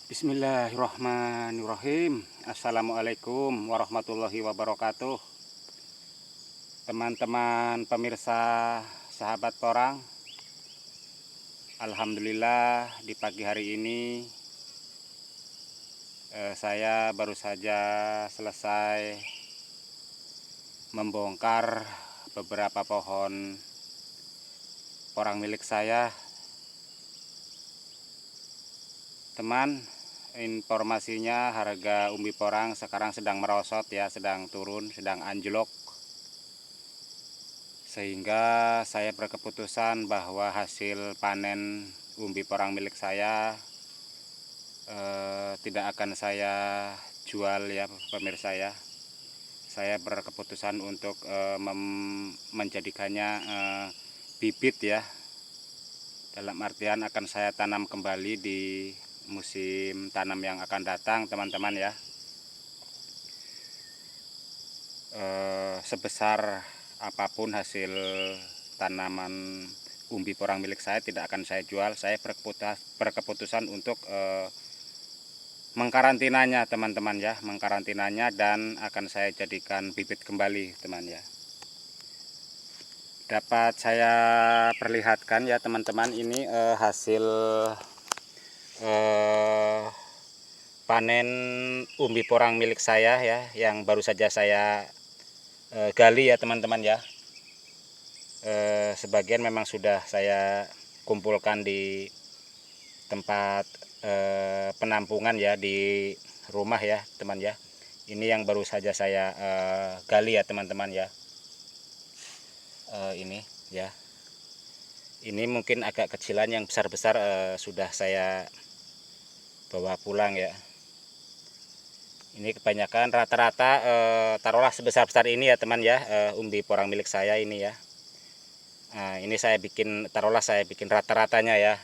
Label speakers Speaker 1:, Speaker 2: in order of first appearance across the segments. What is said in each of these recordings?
Speaker 1: Bismillahirrahmanirrahim. Assalamualaikum warahmatullahi wabarakatuh. Teman-teman pemirsa sahabat porang, alhamdulillah di pagi hari ini saya baru saja selesai membongkar beberapa pohon porang milik saya. Teman, informasinya harga umbi porang sekarang sedang merosot ya, sedang turun, sedang anjlok. Sehingga saya berkeputusan bahwa hasil panen umbi porang milik saya tidak akan saya jual ya pemirsa ya. Saya berkeputusan untuk menjadikannya bibit ya. Dalam artian akan saya tanam kembali di musim tanam yang akan datang teman-teman ya. Sebesar apapun hasil tanaman umbi porang milik saya tidak akan saya jual. Saya berkeputusan untuk mengkarantinanya teman-teman ya, mengkarantinanya dan akan saya jadikan bibit kembali teman ya. Dapat saya perlihatkan ya teman-teman, ini hasil panen umbi porang milik saya ya, yang baru saja saya gali ya teman-teman ya. Sebagian memang sudah saya kumpulkan di tempat penampungan ya, di rumah ya teman ya. Ini yang baru saja saya gali ya teman-teman ya. Ini ya, ini mungkin agak kecilan, yang besar-besar sudah saya bawa pulang ya. Ini kebanyakan rata-rata taruhlah sebesar-besar ini ya teman ya, umbi porang milik saya ini ya. Nah, ini saya bikin, taruhlah saya bikin rata-ratanya ya,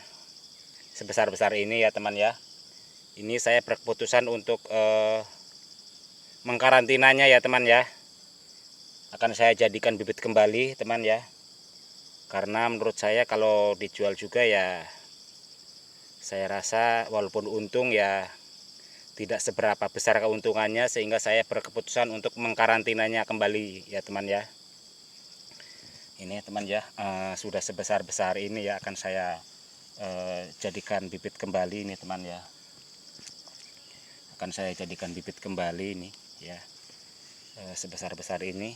Speaker 1: sebesar-besar ini ya teman ya. Ini saya berkeputusan untuk mengkarantinanya ya teman ya. Akan saya jadikan bibit kembali teman ya. Karena menurut saya kalau dijual juga ya, saya rasa walaupun untung ya tidak seberapa besar keuntungannya, sehingga saya berkeputusan untuk mengkarantinanya kembali ya teman ya. Ini teman ya, sudah sebesar-besar ini ya, akan saya jadikan bibit kembali ini teman ya. Akan saya jadikan bibit kembali ini ya, sebesar-besar ini.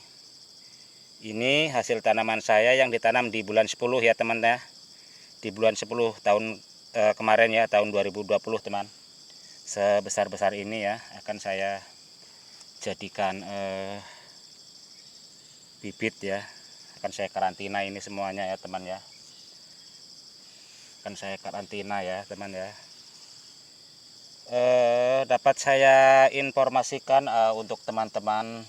Speaker 1: Ini hasil tanaman saya yang ditanam di bulan 10 ya teman ya. Di bulan 10 tahun kemarin ya, tahun 2020 teman. Sebesar-besar ini ya akan saya jadikan bibit ya. Akan saya karantina ini semuanya ya teman ya. Akan saya karantina ya teman ya. Dapat saya informasikan untuk teman-teman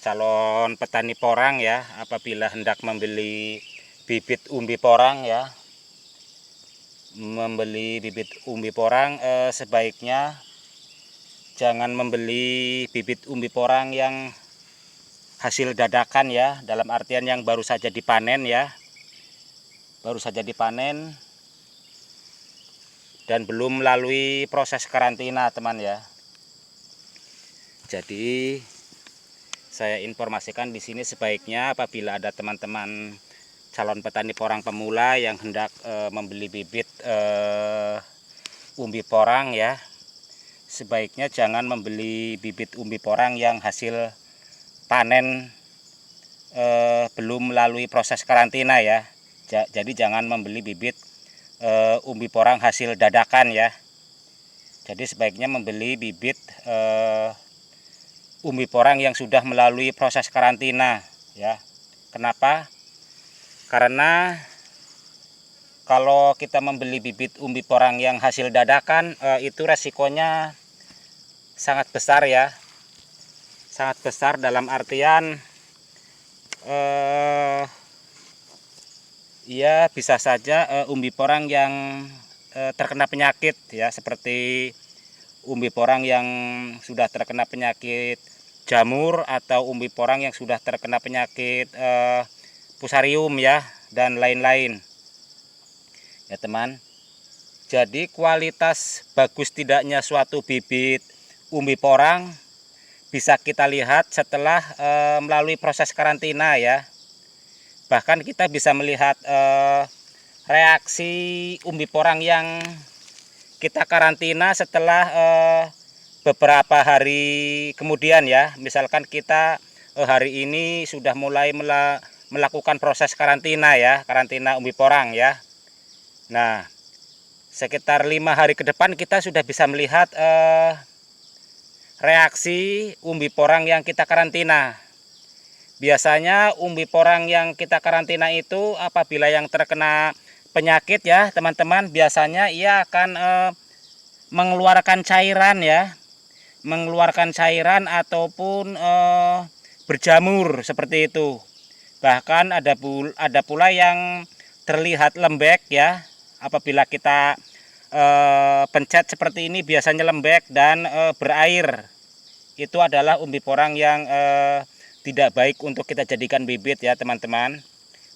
Speaker 1: calon petani porang ya, apabila hendak membeli bibit umbi porang ya, membeli bibit umbi porang sebaiknya jangan membeli bibit umbi porang yang hasil dadakan ya, dalam artian yang baru saja dipanen ya, baru saja dipanen dan belum melalui proses karantina teman ya. Jadi saya informasikan di sini, sebaiknya apabila ada teman-teman calon petani porang pemula yang hendak membeli bibit umbi porang ya, sebaiknya jangan membeli bibit umbi porang yang hasil panen belum melalui proses karantina ya. Jadi jangan membeli bibit umbi porang hasil dadakan ya. Jadi sebaiknya membeli bibit umbi porang yang sudah melalui proses karantina ya. Kenapa? Karena kalau kita membeli bibit umbi porang yang hasil dadakan itu resikonya sangat besar ya. Sangat besar dalam artian ya bisa saja umbi porang yang terkena penyakit ya, seperti umbi porang yang sudah terkena penyakit jamur, atau umbi porang yang sudah terkena penyakit fusarium ya, dan lain-lain ya teman. Jadi kualitas bagus tidaknya suatu bibit umbi porang bisa kita lihat setelah melalui proses karantina ya. Bahkan kita bisa melihat reaksi umbi porang yang kita karantina setelah beberapa hari kemudian ya. Misalkan kita hari ini sudah mulai melakukan proses karantina ya, karantina umbi porang ya. Nah, sekitar 5 hari ke depan kita sudah bisa melihat reaksi umbi porang yang kita karantina. Biasanya umbi porang yang kita karantina itu apabila yang terkena penyakit ya teman-teman, biasanya ia akan mengeluarkan cairan ya, mengeluarkan cairan ataupun berjamur seperti itu. Bahkan ada pula yang terlihat lembek ya, apabila kita pencet seperti ini biasanya lembek dan berair. Itu adalah umbi porang yang tidak baik untuk kita jadikan bibit ya teman-teman.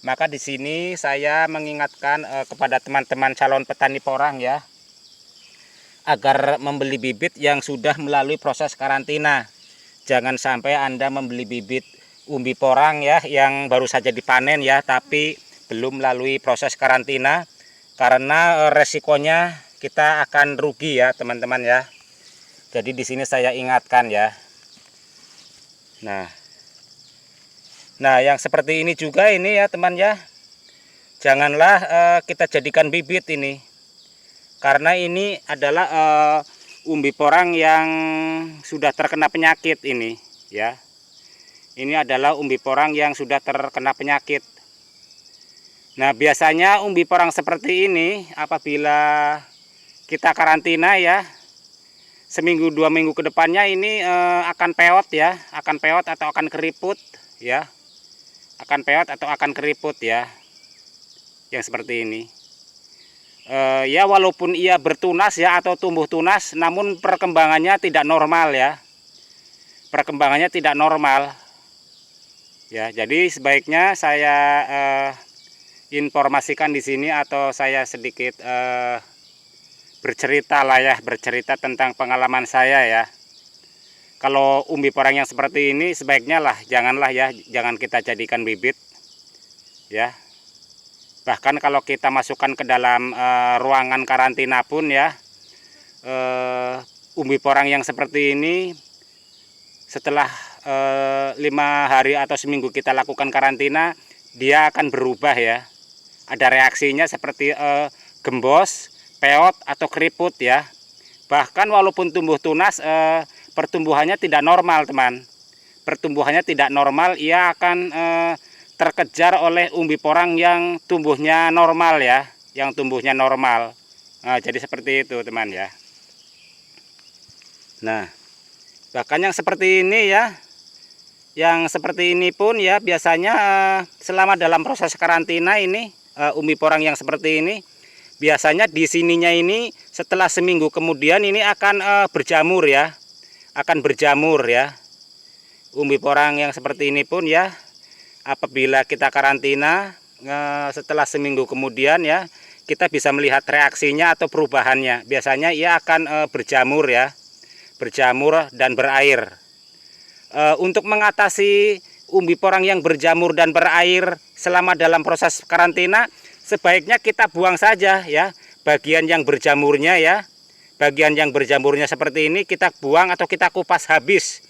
Speaker 1: Maka di sini saya mengingatkan kepada teman-teman calon petani porang ya, agar membeli bibit yang sudah melalui proses karantina. Jangan sampai Anda membeli bibit umbi porang ya yang baru saja dipanen ya, tapi belum melalui proses karantina, karena resikonya kita akan rugi ya teman-teman ya. Jadi di sini saya ingatkan ya. Nah, yang seperti ini juga ini ya teman ya. Janganlah kita jadikan bibit ini. Karena ini adalah umbi porang yang sudah terkena penyakit ini ya. Ini adalah umbi porang yang sudah terkena penyakit. Nah, biasanya umbi porang seperti ini apabila kita karantina ya, seminggu 2 minggu ke depannya ini akan peot ya, akan peot atau akan keriput ya. Akan peot atau akan keriput ya, yang seperti ini. Ya walaupun ia bertunas ya atau tumbuh tunas, namun perkembangannya tidak normal ya. Perkembangannya tidak normal. Ya, jadi sebaiknya saya informasikan di sini atau saya sedikit bercerita lah ya, bercerita tentang pengalaman saya ya. Kalau umbi porang yang seperti ini sebaiknya lah janganlah ya, jangan kita jadikan bibit ya. Bahkan kalau kita masukkan ke dalam ruangan karantina pun ya, umbi porang yang seperti ini setelah 5 hari atau seminggu kita lakukan karantina, dia akan berubah ya. Ada reaksinya seperti gembos, peot atau keriput ya. Bahkan walaupun tumbuh tunas, pertumbuhannya tidak normal teman. Pertumbuhannya tidak normal, ia akan terkejar oleh umbi porang yang tumbuhnya normal ya, yang tumbuhnya normal. Nah, jadi seperti itu teman ya. Nah, bahkan yang seperti ini ya, yang seperti ini pun ya biasanya selama dalam proses karantina ini, umbi porang yang seperti ini biasanya di sininya ini setelah seminggu kemudian ini akan berjamur ya, akan berjamur ya. Umbi porang yang seperti ini pun ya, apabila kita karantina setelah seminggu kemudian ya, kita bisa melihat reaksinya atau perubahannya. Biasanya ia akan berjamur ya, berjamur dan berair. Untuk mengatasi umbi porang yang berjamur dan berair selama dalam proses karantina, sebaiknya kita buang saja ya bagian yang berjamurnya ya. Bagian yang berjamurnya seperti ini kita buang atau kita kupas habis.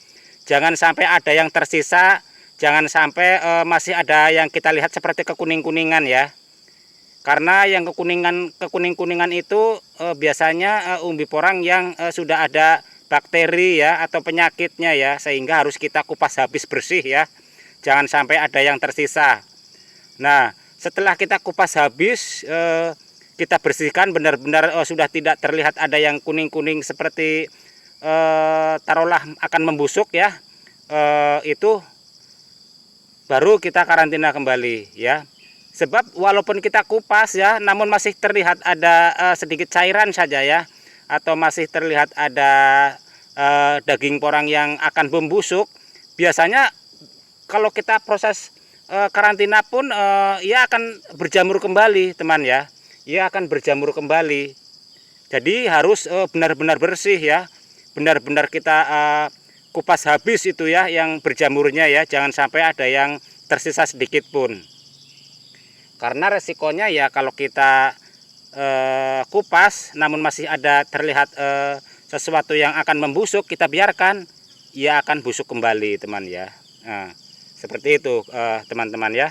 Speaker 1: Jangan sampai ada yang tersisa, jangan sampai masih ada yang kita lihat seperti kekuning-kuningan ya. Karena yang kekuning-kuningan itu biasanya umbi porang yang sudah ada bakteri ya atau penyakitnya ya, sehingga harus kita kupas habis bersih ya. Jangan sampai ada yang tersisa. Nah, setelah kita kupas habis, kita bersihkan benar-benar sudah tidak terlihat ada yang kuning-kuning seperti taruhlah akan membusuk ya, itu baru kita karantina kembali ya. Sebab walaupun kita kupas ya, namun masih terlihat ada sedikit cairan saja ya, atau masih terlihat ada daging porang yang akan membusuk. Biasanya kalau kita proses karantina pun ia akan berjamur kembali teman ya, ia akan berjamur kembali. Jadi harus benar-benar bersih ya, benar-benar kita kupas habis itu ya yang berjamurnya ya, jangan sampai ada yang tersisa sedikit pun. Karena resikonya ya kalau kita kupas namun masih ada terlihat sesuatu yang akan membusuk, kita biarkan, ia akan busuk kembali teman ya. Nah, seperti itu teman-teman ya.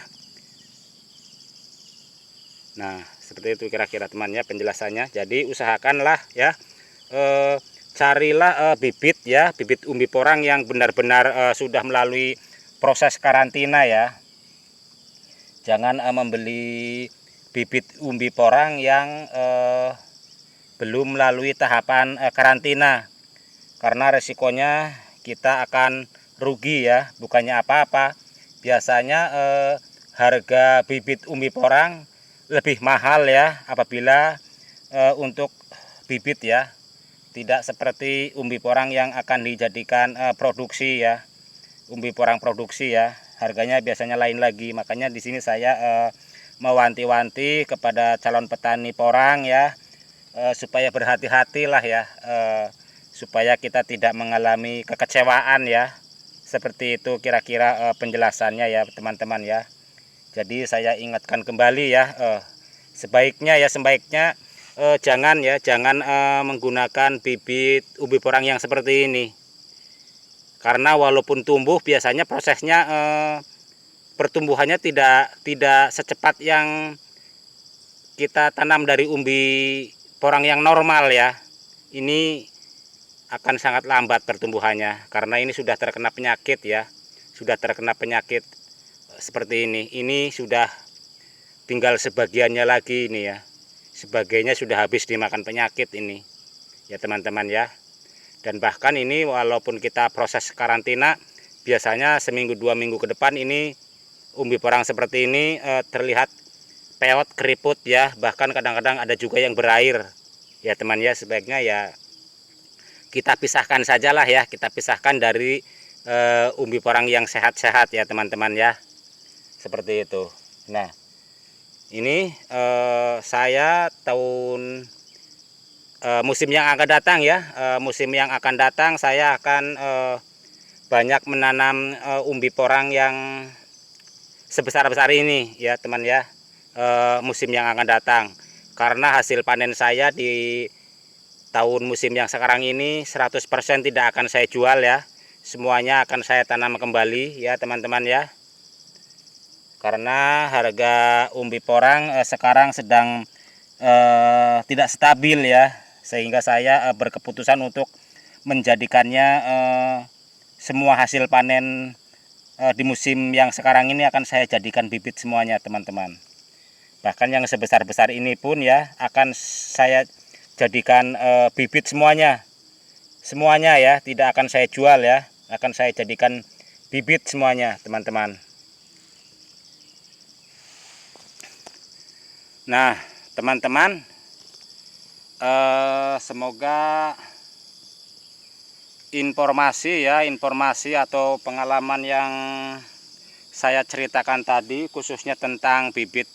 Speaker 1: Nah, seperti itu kira-kira teman ya penjelasannya. Jadi usahakanlah ya, carilah bibit ya, bibit umbi porang yang benar-benar sudah melalui proses karantina ya. Jangan membeli bibit umbi porang yang belum melalui tahapan karantina, karena resikonya kita akan rugi ya, bukannya apa-apa. Biasanya harga bibit umbi porang lebih mahal ya apabila untuk bibit ya, tidak seperti umbi porang yang akan dijadikan produksi ya, umbi porang produksi ya, harganya biasanya lain lagi. Makanya di sini saya mewanti-wanti kepada calon petani porang ya, supaya berhati-hatilah ya, supaya kita tidak mengalami kekecewaan ya. Seperti itu kira-kira penjelasannya ya teman-teman ya. Jadi saya ingatkan kembali ya, sebaiknya jangan menggunakan bibit umbi porang yang seperti ini. Karena walaupun tumbuh biasanya prosesnya pertumbuhannya tidak secepat yang kita tanam dari umbi porang yang normal ya. Ini akan sangat lambat pertumbuhannya karena ini sudah terkena penyakit ya. Sudah terkena penyakit seperti ini. Ini sudah tinggal sebagiannya lagi ini ya. Sebagainya sudah habis dimakan penyakit ini. Ya teman-teman ya. Dan bahkan ini walaupun kita proses karantina, biasanya seminggu 2 minggu ke depan ini umbi porang seperti ini terlihat peot, keriput ya, bahkan kadang-kadang ada juga yang berair ya teman ya. Sebaiknya ya kita pisahkan sajalah ya, kita pisahkan dari umbi porang yang sehat-sehat ya teman-teman ya, seperti itu. Nah ini saya musim yang akan datang ya, musim yang akan datang saya akan banyak menanam umbi porang yang sebesar-besar ini ya teman ya, musim yang akan datang. Karena hasil panen saya di tahun musim yang sekarang ini 100% tidak akan saya jual ya, semuanya akan saya tanam kembali ya teman-teman ya. Karena harga umbi porang sekarang sedang tidak stabil ya, sehingga saya berkeputusan untuk menjadikannya semua hasil panen di musim yang sekarang ini akan saya jadikan bibit semuanya teman-teman. Bahkan yang sebesar-besar ini pun ya akan saya jadikan bibit semuanya ya, tidak akan saya jual ya, akan saya jadikan bibit semuanya teman-teman. Nah teman-teman, semoga informasi atau pengalaman yang saya ceritakan tadi, khususnya tentang bibit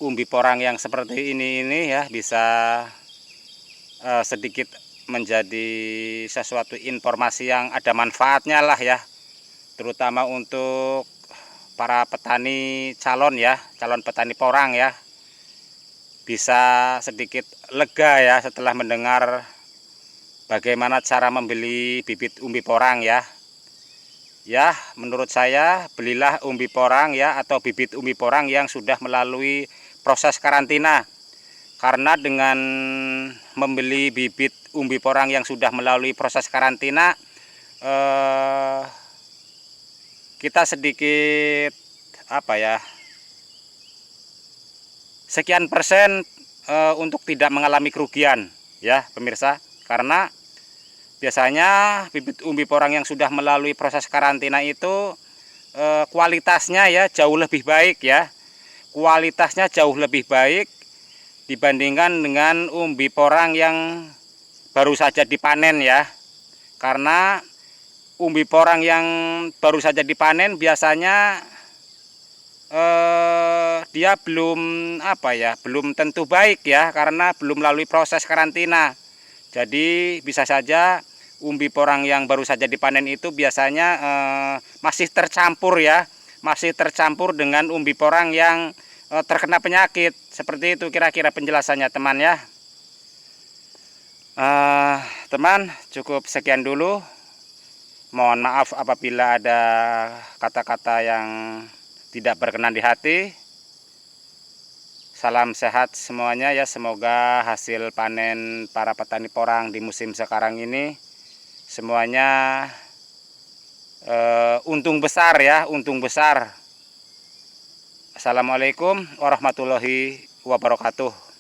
Speaker 1: umbi porang yang seperti ini ya, bisa sedikit menjadi sesuatu informasi yang ada manfaatnya lah ya, terutama untuk para petani calon petani porang ya, bisa sedikit lega ya setelah mendengar bagaimana cara membeli bibit umbi porang ya. Ya, menurut saya belilah umbi porang ya, atau bibit umbi porang yang sudah melalui proses karantina. Karena dengan membeli bibit umbi porang yang sudah melalui proses karantina, kita sedikit sekian persen untuk tidak mengalami kerugian ya pemirsa. Karena biasanya bibit umbi porang yang sudah melalui proses karantina itu kualitasnya ya jauh lebih baik ya. Kualitasnya jauh lebih baik dibandingkan dengan umbi porang yang baru saja dipanen ya. Karena umbi porang yang baru saja dipanen biasanya dia belum belum tentu baik ya, karena belum melalui proses karantina. Jadi bisa saja umbi porang yang baru saja dipanen itu biasanya masih tercampur ya, masih tercampur dengan umbi porang yang terkena penyakit. Seperti itu kira-kira penjelasannya teman ya. Teman, cukup sekian dulu. Mohon maaf apabila ada kata-kata yang tidak berkenan di hati. Salam sehat semuanya ya, semoga hasil panen para petani porang di musim sekarang ini semuanya untung besar ya, untung besar. Assalamualaikum warahmatullahi wabarakatuh.